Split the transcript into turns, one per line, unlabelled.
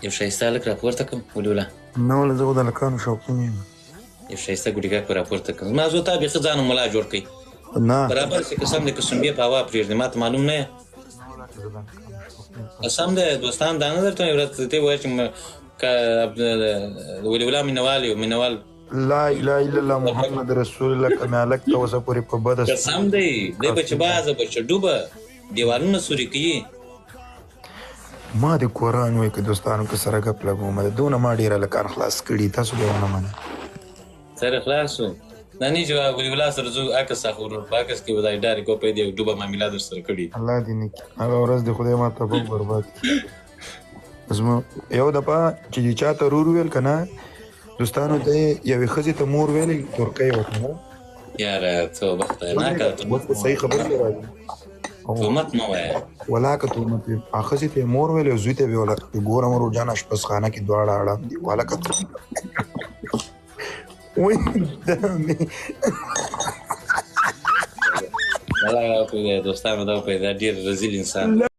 یو ښایسته هلک راپورته کړم ولوله
نه وله زه خو د هلکانو شوقین یم
یو ښایسته ګوډیګاک به راپورته کړم زما زوی تا بیخي ځان ملا جوړ کړئ
نه
برابر چې قسم دی که سنبې په هوا پرېږدي ما ته معلوم نه یې قسم دی دوستان دا نه درته وایم ورځ ته ووایه چې د ولي الله مینوال یو مینوال
لا اله الا الله محمد رسول الله که مې هلک ته اوسه پورې په بده
قسم دی دی به چې بازه به چې ډوبه دیوالونه سوري کوي
ما د قرآن وایي که دوستانو که سره ګپ لګوم د دونه ما ډېر هلکان خلاص کړي تاسو به ونه منئ
سره خلاص شو دا نه چې ولي الله سره زه عکس اخلو په عکس کې به دا ډارې کوپی دی ډوبه معامله در سره کړي
الله دې نه کړي هغه ورځ د خدای ما ته به برباد کړي زما یو دفعه چې د چا ته رور ویل که نه دوستانو ته یې یوې ښځې ته مور ویلې ترکۍ ورته
یاره څه خطرناکه
صحیح خبرې راځي
تهمت مه وایه
ولاکه تهمت وي ښځې ته یې مور ویلې او زوی ته یې ویله ګوره مور جان اشپزخانه کې دواړه اړم دي ولاکه وایي دا مې
دا دوستانو دا وپوهېده ډېر رزیل انسان